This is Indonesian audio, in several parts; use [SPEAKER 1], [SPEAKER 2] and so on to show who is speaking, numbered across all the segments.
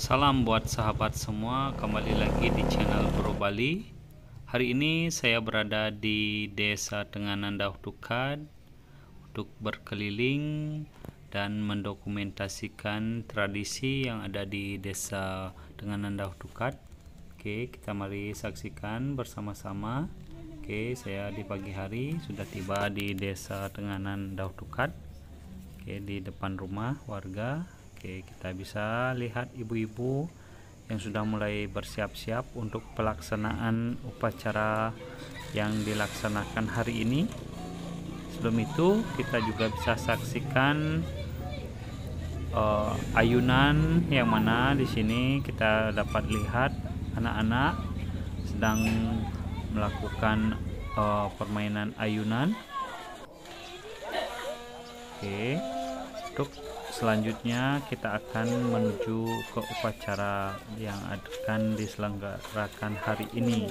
[SPEAKER 1] Salam buat sahabat semua, kembali lagi di channel Bro Bali. Hari ini saya berada di Desa Tenganan Dauh Tukad untuk berkeliling dan mendokumentasikan tradisi yang ada di Desa Tenganan Dauh Tukad. Oke, kita mari saksikan bersama-sama. Oke, saya di pagi hari sudah tiba di Desa Tenganan Dauh Tukad. Oke, di depan rumah warga. Oke, kita bisa lihat ibu-ibu yang sudah mulai bersiap-siap untuk pelaksanaan upacara yang dilaksanakan hari ini. Sebelum itu, kita juga bisa saksikan ayunan yang mana di sini kita dapat lihat anak-anak sedang melakukan permainan ayunan. Oke, untuk selanjutnya kita akan menuju ke upacara yang akan diselenggarakan hari ini.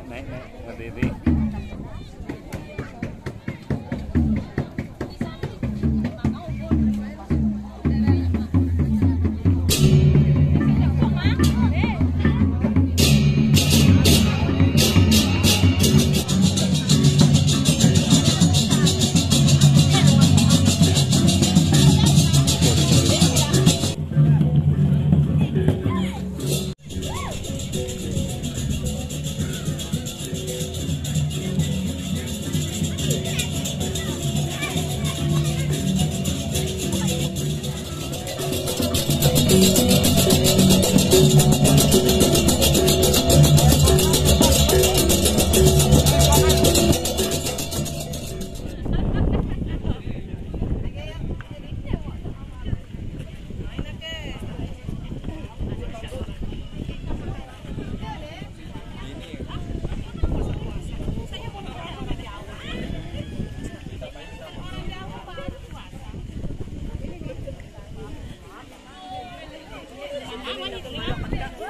[SPEAKER 1] Naik berdiri.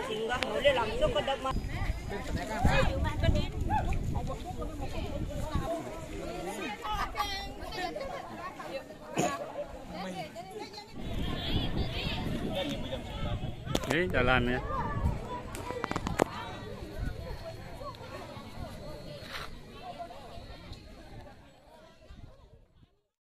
[SPEAKER 2] singgah boleh langsung ke depan.
[SPEAKER 1] Jalan ya.